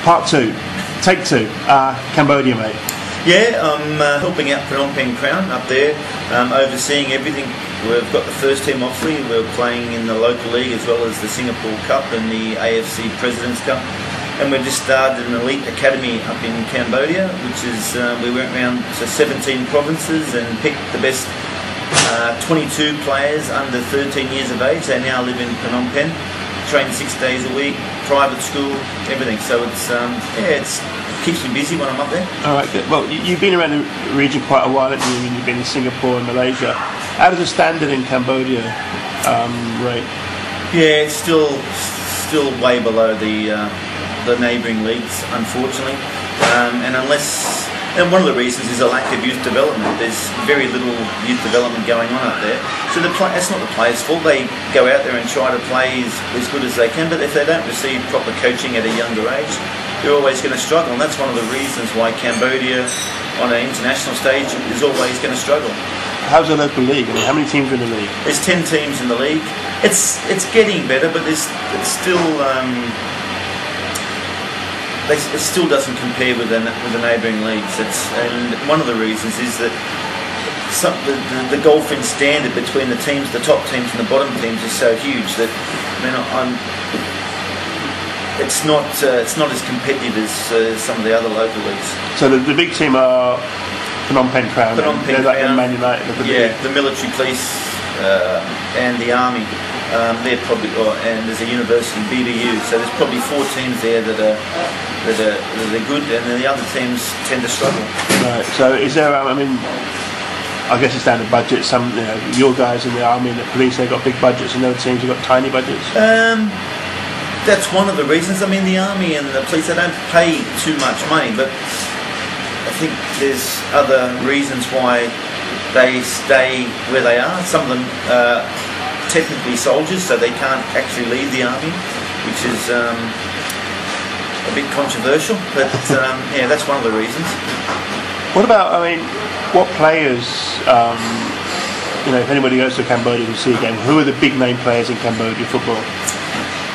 Part 2, take 2, Cambodia, mate. Yeah, I'm helping out Phnom Penh Crown up there, overseeing everything. We've got the first team, obviously. We're playing in the local league as well as the Singapore Cup and the AFC President's Cup. And we've just started an elite academy up in Cambodia, which is, we went around to 17 provinces and picked the best 22 players under 13 years of age. They now live in Phnom Penh, train 6 days a week, private school, everything. So it's keeps me busy when I'm up there. All right, good. Well, you've been around the region quite a while, haven't you? You've been in Singapore and Malaysia. How does the standard in Cambodia rate? Yeah, it's still way below the neighbouring leagues, unfortunately. And one of the reasons is a lack of youth development. There's very little youth development going on up there. So that's not the players' fault. They go out there and try to play as good as they can, but if they don't receive proper coaching at a younger age, they're always going to struggle. And that's one of the reasons why Cambodia, on an international stage, is always going to struggle. How's the local league? I mean, how many teams are in the league? There's 10 teams in the league. It's getting better, but it's still... it still doesn't compare with the neighbouring leagues. And one of the reasons is that the golfing standard between the teams, the top teams and the bottom teams, is so huge that it's not as competitive as some of the other local leagues. So the big team are Phnom Penh Crown. They're like the Man United of the league. The military police and the army. They're probably, and there's a university, BBU. So there's probably 4 teams there that are good, and then the other teams tend to struggle. Right. So is there? I guess it's down to budget. Some, your guys in the army and the police, they've got big budgets, and other teams have got tiny budgets. That's one of the reasons. The army and the police, they don't pay too much money, but I think there's other reasons why they stay where they are. Some of them are technically soldiers, so they can't actually leave the army, which is a bit controversial, but yeah, that's one of the reasons. What about, what players, if anybody goes to Cambodia to see a game, who are the big name players in Cambodia football?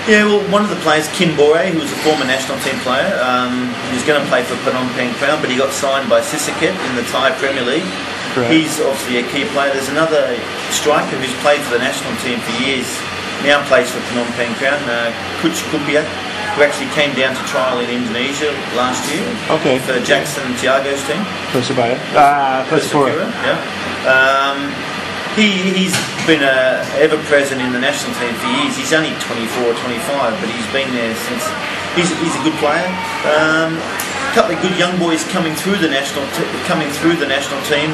Yeah, well, one of the players, Kim Bore, who was a former national team player, he was going to play for Phnom Penh Crown, but he got signed by Sisaket in the Thai Premier League. Right. He's obviously a key player. There's another striker who's played for the national team for years, now plays for Phnom Penh Crown, Kuch Kupiat, who actually came down to trial in Indonesia last year for Jackson Tiago's team. Persebaya. Persipura, yeah. He's been ever-present in the national team for years. He's only 24 or 25, but he's been there since. He's a good player. A couple of good young boys coming through the national team.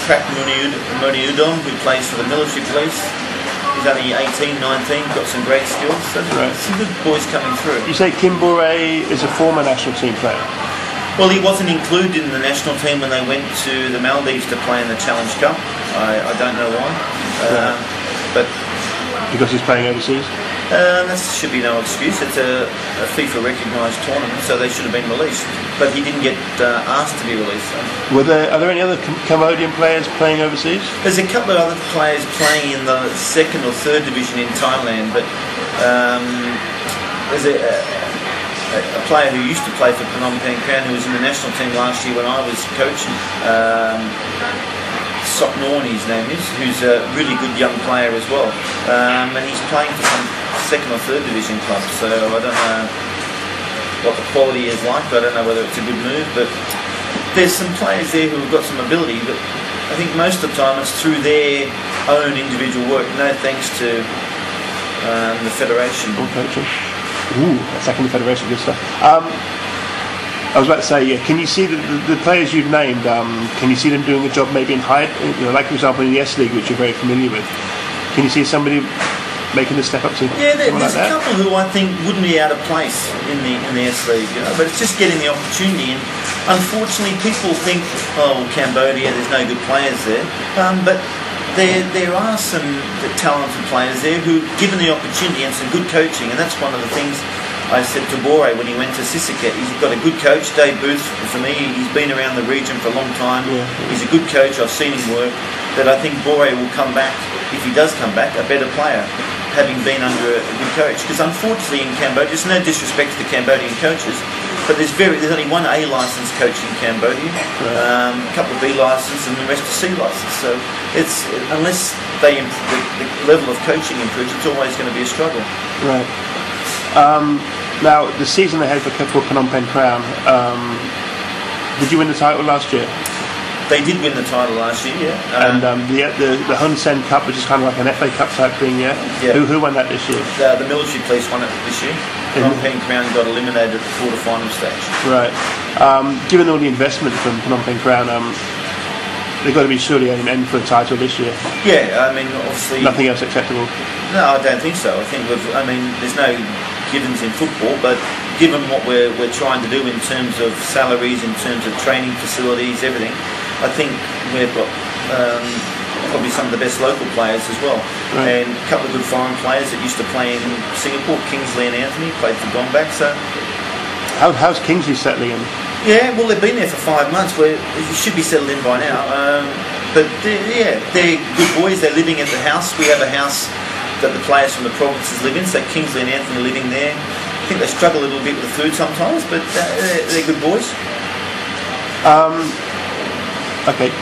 Prak Muniudom, who plays for the military police. He's only 18, 19, got some great skills. So some good boys coming through. You say Kim Bore is a former national team player? Well, he wasn't included in the national team when they went to the Maldives to play in the Challenge Cup. I don't know why. But because he's playing overseas? That should be no excuse. It's a FIFA recognised tournament, so they should have been released. But he didn't get asked to be released. So. Are there any other Cambodian players playing overseas? There's a couple of other players playing in the 2nd or 3rd division in Thailand, but there's a player who used to play for Phnom Penh Crown, who was in the national team last year when I was coaching. Soknorn, his name is, who's a really good young player as well, and he's playing for some 2nd or 3rd division club. So I don't know what the quality is like. I don't know whether it's a good move, but there's some players there who have got some ability. But I think most of the time it's through their own individual work. No thanks to the federation. Okay. Ooh, second federation, good stuff. I was about to say, can you see the players you've named? Can you see them doing a job maybe in high, like for example in the S League, which you're very familiar with? Can you see somebody making the step up to? Yeah, there's a couple who I think wouldn't be out of place in the S League, but it's just getting the opportunity. And unfortunately, people think, Cambodia, there's no good players there, but there are some talented players there who, given the opportunity and some good coaching, and that's one of the things I said to Bore when he went to Sisaket. He's got a good coach, Dave Booth. For me, he's been around the region for a long time. Yeah. He's a good coach. I've seen him work. That I think Bore will come back, if he does come back, a better player. having been under a good coach. Because unfortunately in Cambodia, there's no disrespect to the Cambodian coaches, but there's only one A licensed coach in Cambodia, a couple of B licensed, and the rest are C licensed. So it's unless the level of coaching improves, it's always going to be a struggle. Right. Now the season ahead for Phnom Penh Crown. Did you win the title last year? They did win the title last year, yeah. And the Hun Sen Cup, which is kind of like an FA Cup type thing, yeah? Yeah. Who won that this year? The military police won it this year. Phnom Penh Crown got eliminated at the quarter-final stage. Right. Given all the investment from Phnom Penh Crown, they've got to be surely aiming for a title this year. Yeah, I mean, obviously... Nothing else acceptable? No, I don't think so. I think there's no givens in football, but given what we're trying to do in terms of salaries, in terms of training facilities, everything, I think we've got probably some of the best local players as well. Right. And a couple of good foreign players that used to play in Singapore. Kingsley and Anthony played for Gombak. So how's Kingsley settling in? Yeah, well, they've been there for 5 months. Where you should be settled in by now. But they're good boys. They're living at the house. We have a house that the players from the provinces live in. So Kingsley and Anthony are living there. I think they struggle a little bit with the food sometimes, but they're good boys. Okay.